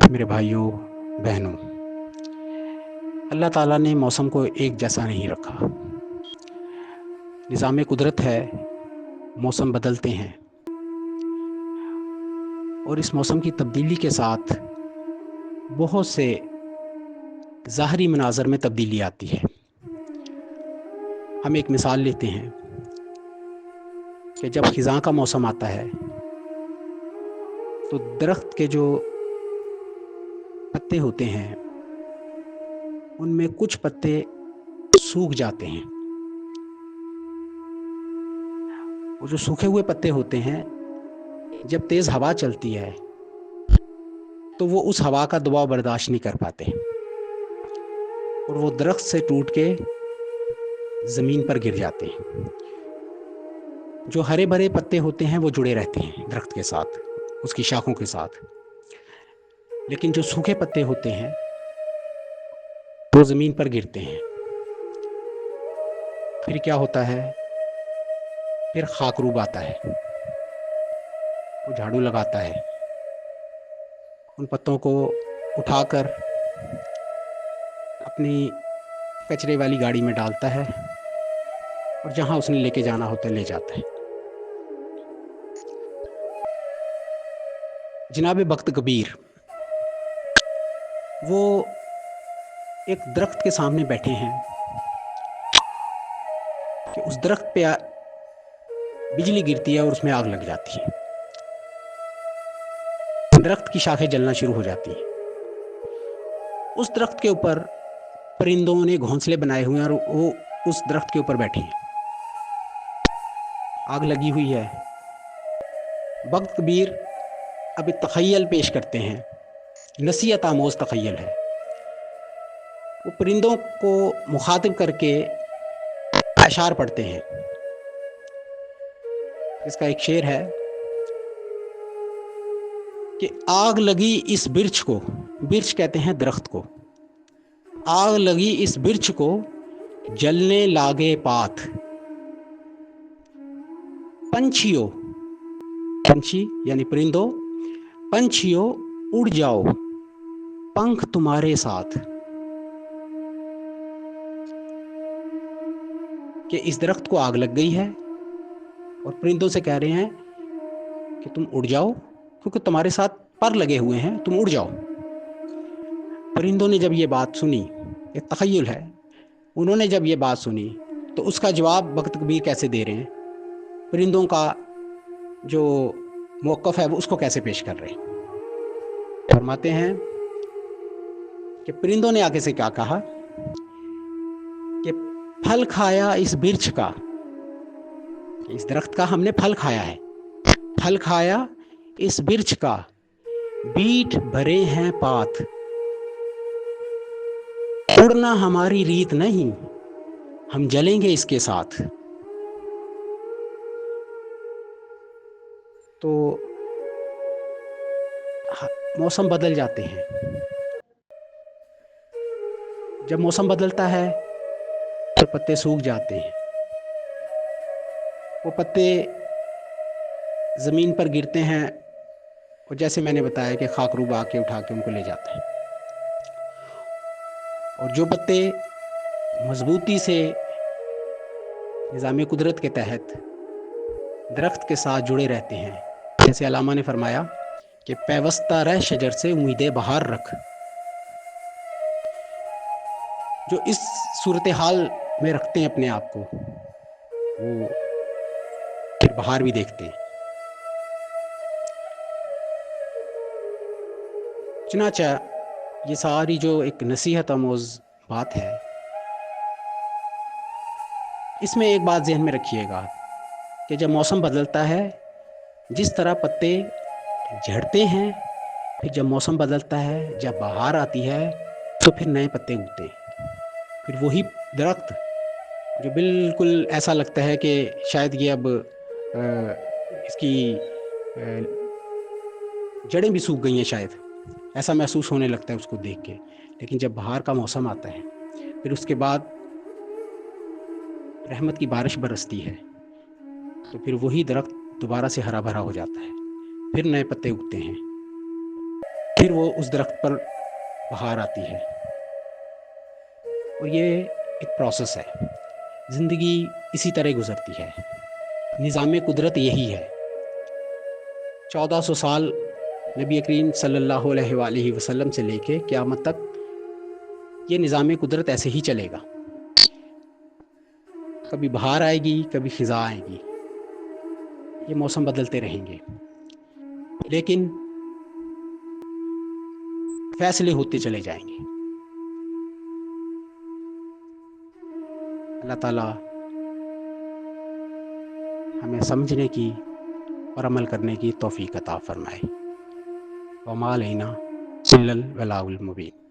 मेरे भाइयों बहनों, अल्लाह ताला ने मौसम को एक जैसा नहीं रखा। निज़ाम कुदरत है, मौसम बदलते हैं और इस मौसम की तब्दीली के साथ बहुत से ज़ाहरी मनाज़र में तब्दीली आती है। हम एक मिसाल लेते हैं कि जब ख़िज़ां का मौसम आता है तो दरख्त के जो पत्ते होते हैं उनमें कुछ पत्ते सूख जाते हैं और जो सूखे हुए पत्ते होते हैं जब तेज़ हवा चलती है तो वो उस हवा का दबाव बर्दाश्त नहीं कर पाते और वो दरख्त से टूट के ज़मीन पर गिर जाते हैं। जो हरे भरे पत्ते होते हैं वो जुड़े रहते हैं दरख्त के साथ, उसकी शाखों के साथ, लेकिन जो सूखे पत्ते होते हैं वो ज़मीन पर गिरते हैं। फिर क्या होता है? फिर खाकरूब आता है, वो झाड़ू लगाता है, उन पत्तों को उठाकर अपनी कचरे वाली गाड़ी में डालता है और जहाँ उसने लेके जाना होता है ले जाता है। जनाब बख्त कबीर वो एक दरख्त के सामने बैठे हैं कि उस दरख्त पे बिजली गिरती है और उसमें आग लग जाती है। दरख्त की शाखें जलना शुरू हो जाती हैं। उस दरख्त के ऊपर परिंदों ने घोंसले बनाए हुए हैं और वो उस दरख्त के ऊपर बैठे हैं। आग लगी हुई है। बख्त कबीर अब एक तख़य्युल पेश करते हैं, नसीहत आमोज़ तख़य्युल है। वो परिंदों को मुखातिब करके अशार पढ़ते हैं। इसका एक शेर है कि आग लगी इस बिरछ को, बिरछ कहते हैं दरख्त को, आग लगी इस बिरछ को जलने लागे पात। पंछियों, पंछी यानी परिंदों, पंछियों उड़ जाओ पंख तुम्हारे साथ। कि इस दरख्त को आग लग गई है और परिंदों से कह रहे हैं कि तुम उड़ जाओ क्योंकि तुम्हारे साथ पर लगे हुए हैं, तुम उड़ जाओ। परिंदों ने जब ये बात सुनी, ये तख़य्युल है, उन्होंने जब ये बात सुनी तो उसका जवाब बख्त कबीर कैसे दे रहे हैं, परिंदों का जो मौक़िफ़ है वो उसको कैसे पेश कर रहे हैं। फरमाते हैं कि परिंदों ने आगे से क्या कहा कि फल खाया इस बिरछ का, इस दरख्त का हमने फल खाया है, फल खाया इस बिरछ का बीट भरे हैं पात। उड़ना हमारी रीत नहीं, हम जलेंगे इसके साथ। तो मौसम बदल जाते हैं। जब मौसम बदलता है तो पत्ते सूख जाते हैं, वो पत्ते ज़मीन पर गिरते हैं और जैसे मैंने बताया कि खाकरूब आके उठा के उनको ले जाते हैं। और जो पत्ते मजबूती से निज़ाम कुदरत के तहत दरख्त के साथ जुड़े रहते हैं, जैसे अल्लामा ने फरमाया कि पैवस्ता रह शजर से उम्मीदें बहार रख। जो इस सूरत हाल में रखते हैं अपने आप को, वो फिर बहार भी देखते हैं। चुनांचे ये सारी जो एक नसीहत आमोज़ बात है, इसमें एक बात ज़हन में रखिएगा कि जब मौसम बदलता है, जिस तरह पत्ते झड़ते हैं, फिर जब मौसम बदलता है, जब बहार आती है तो फिर नए पत्ते उगते हैं। फिर वही दरख्त जो बिल्कुल ऐसा लगता है कि शायद ये अब इसकी जड़ें भी सूख गई हैं, शायद ऐसा महसूस होने लगता है उसको देख के। लेकिन जब बहार का मौसम आता है, फिर उसके बाद रहमत की बारिश बरसती है, तो फिर वही दरख्त दोबारा से हरा भरा हो जाता है, फिर नए पत्ते उगते हैं, پھر وہ اس درخت پر بہار آتی ہے. اور یہ ایک پروسیس ہے. زندگی اسی طرح گزرتی ہے. نظام قدرت یہی ہے. 1400 سال نبی کریم صلی اللہ علیہ وآلہ وسلم سے لے کے قیامت تک یہ نظام قدرت ایسے ہی چلے گا. کبھی بہار آئے گی، کبھی خزاں آئے گی، یہ موسم بدلتے رہیں گے، لیکن فیصلے ہوتے چلے جائیں گے. اللہ تعالیٰ ہمیں سمجھنے کی اور عمل کرنے کی توفیق عطا فرمائے. وما علینا الا البلاغ المبین.